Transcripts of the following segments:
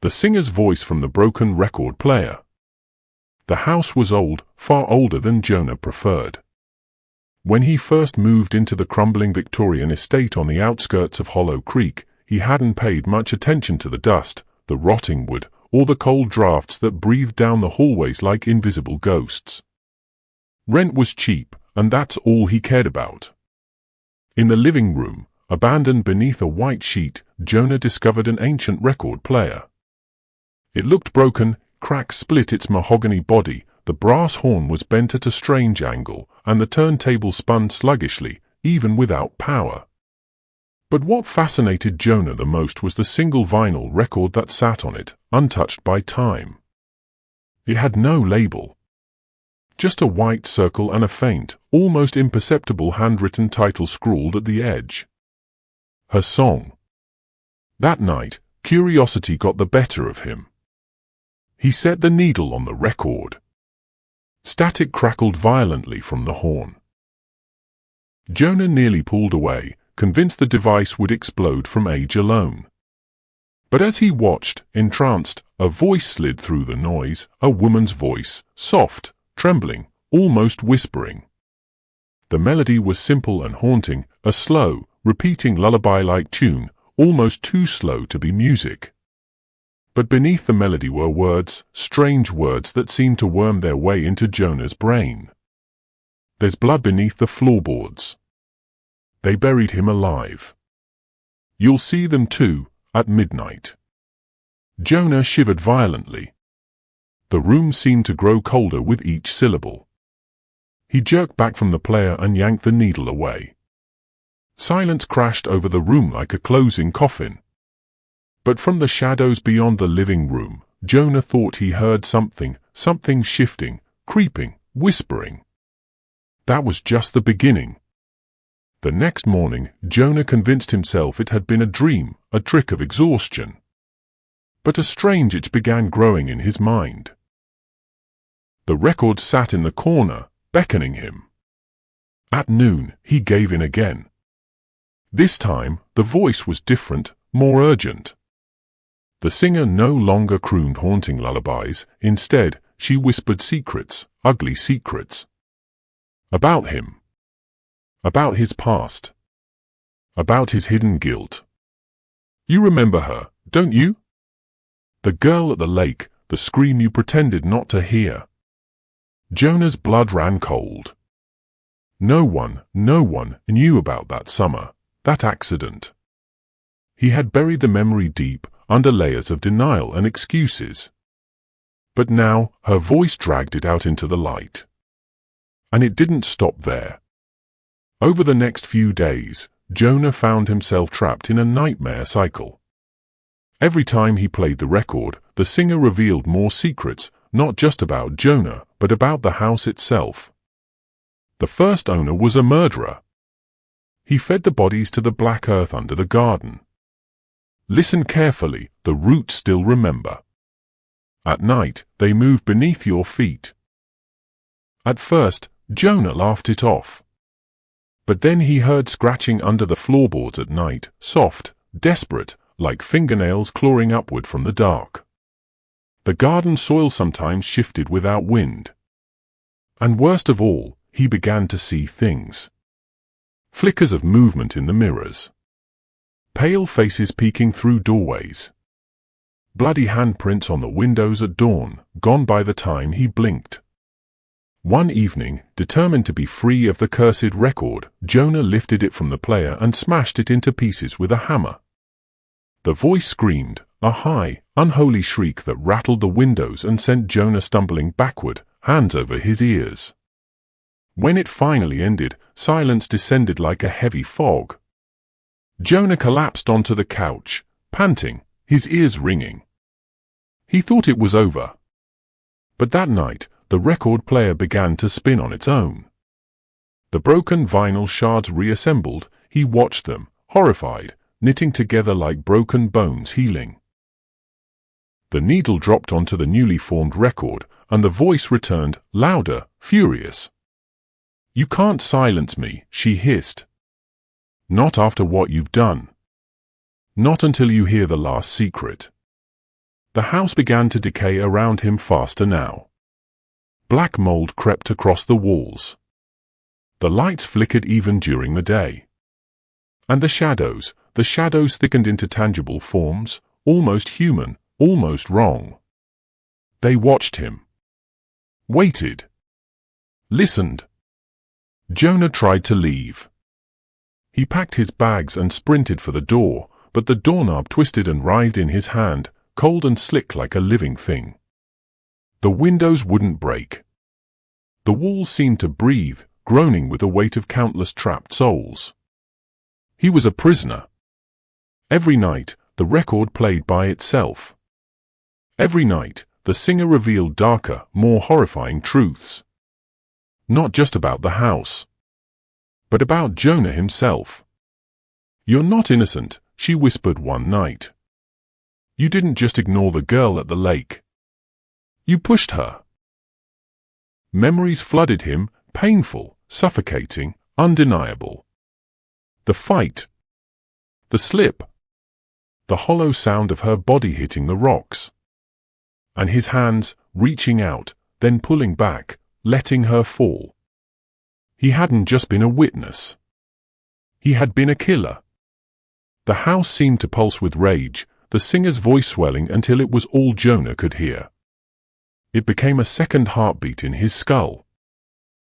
the singer's voice from the broken record player. The house was old, far older than Jonah preferred. When he first moved into the crumbling Victorian estate on the outskirts of Hollow Creek, he hadn't paid much attention to the dust, the rotting wood, or the cold drafts that breathed down the hallways like invisible ghosts. Rent was cheap, and that's all he cared about. In the living room, abandoned beneath a white sheet, Jonah discovered an ancient record player. It looked broken, cracks split its mahogany body, the brass horn was bent at a strange angle, and the turntable spun sluggishly, even without power. But what fascinated Jonah the most was the single vinyl record that sat on it, untouched by time. It had no label. Just a white circle and a faint, almost imperceptible handwritten title scrawled at the edge. Her song. That night, curiosity got the better of him. He set the needle on the record. Static crackled violently from the horn. Jonah nearly pulled away, convinced the device would explode from age alone. But as he watched, entranced, a voice slid through the noise, a woman's voice, soft, trembling, almost whispering. The melody was simple and haunting, a slow, repeating lullaby-like tune, almost too slow to be music. But beneath the melody were words, strange words that seemed to worm their way into Jonah's brain. There's blood beneath the floorboards. They buried him alive. You'll see them too, at midnight. Jonah shivered violently. The room seemed to grow colder with each syllable. He jerked back from the player and yanked the needle away. Silence crashed over the room like a closing coffin. But from the shadows beyond the living room, Jonah thought he heard something shifting, creeping, whispering. That was just the beginning. The next morning, Jonah convinced himself it had been a dream, a trick of exhaustion. But a strange itch began growing in his mind. The record sat in the corner, beckoning him. At noon, he gave in again. This time, the voice was different, more urgent. The singer no longer crooned haunting lullabies, instead, she whispered secrets, ugly secrets. About him. About his past. About his hidden guilt. You remember her, don't you? The girl at the lake, the scream you pretended not to hear. Jonah's blood ran cold. No one knew about that summer, that accident. He had buried the memory deep, under layers of denial and excuses. But now, her voice dragged it out into the light. And it didn't stop there. Over the next few days, Jonah found himself trapped in a nightmare cycle. Every time he played the record, the singer revealed more secrets, not just about Jonah, but about the house itself. The first owner was a murderer. He fed the bodies to the black earth under the garden. Listen carefully, the roots still remember. At night, they move beneath your feet. At first, Jonah laughed it off. But then he heard scratching under the floorboards at night, soft, desperate, like fingernails clawing upward from the dark. The garden soil sometimes shifted without wind. And worst of all, he began to see things. Flickers of movement in the mirrors. Pale faces peeking through doorways. Bloody handprints on the windows at dawn, gone by the time he blinked. One evening, determined to be free of the cursed record, Jonah lifted it from the player and smashed it into pieces with a hammer. The voice screamed, a high, unholy shriek that rattled the windows and sent Jonah stumbling backward, hands over his ears. When it finally ended, silence descended like a heavy fog. Jonah collapsed onto the couch, panting, his ears ringing. He thought it was over. But that night, the record player began to spin on its own. The broken vinyl shards reassembled, he watched them, horrified, knitting together like broken bones healing. The needle dropped onto the newly formed record, and the voice returned, louder, furious. You can't silence me, she hissed. Not after what you've done. Not until you hear the last secret. The house began to decay around him faster now. Black mold crept across the walls. The lights flickered even during the day. And the shadows thickened into tangible forms, almost human, almost wrong. They watched him. Waited. Listened. Jonah tried to leave. He packed his bags and sprinted for the door, but the doorknob twisted and writhed in his hand, cold and slick like a living thing. The windows wouldn't break. The walls seemed to breathe, groaning with the weight of countless trapped souls. He was a prisoner. Every night, the record played by itself. Every night, the singer revealed darker, more horrifying truths. Not just about the house, but about Jonah himself. "You're not innocent," she whispered one night. "You didn't just ignore the girl at the lake. You pushed her." Memories flooded him, painful, suffocating, undeniable. The fight. The slip. The hollow sound of her body hitting the rocks. And his hands, reaching out, then pulling back, letting her fall. He hadn't just been a witness. He had been a killer. The house seemed to pulse with rage, the singer's voice swelling until it was all Jonah could hear. It became a second heartbeat in his skull.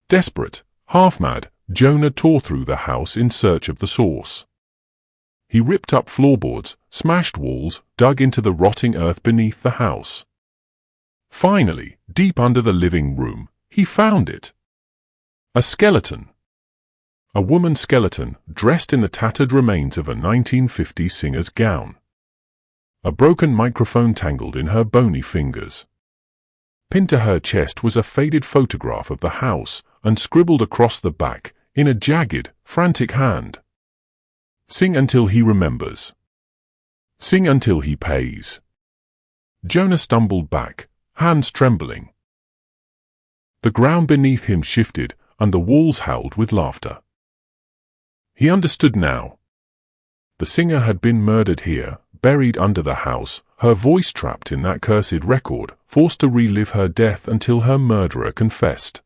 Desperate, half-mad, Jonah tore through the house in search of the source. He ripped up floorboards, smashed walls, dug into the rotting earth beneath the house. Finally, deep under the living room, he found it. A skeleton. A woman's skeleton, dressed in the tattered remains of a 1950s singer's gown. A broken microphone tangled in her bony fingers. Pinned to her chest was a faded photograph of the house, and scribbled across the back, in a jagged, frantic hand. "Sing until he remembers. Sing until he pays." Jonah stumbled back, hands trembling. The ground beneath him shifted, and the walls howled with laughter. He understood now. The singer had been murdered here, buried under the house, her voice trapped in that cursed record, forced to relive her death until her murderer confessed.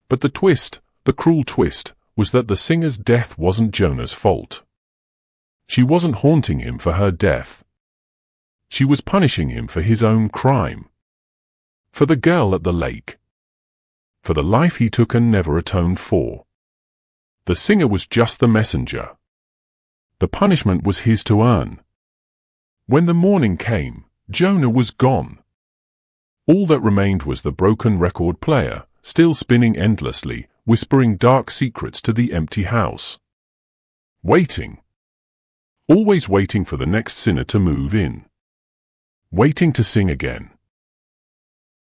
But the twist, the cruel twist, was that the singer's death wasn't Jonah's fault. She wasn't haunting him for her death. She was punishing him for his own crime. For the girl at the lake. For the life he took and never atoned for. The singer was just the messenger. The punishment was his to earn. When the morning came, Jonah was gone. All that remained was the broken record player, still spinning endlessly, whispering dark secrets to the empty house. Waiting. Always waiting for the next sinner to move in. Waiting to sing again.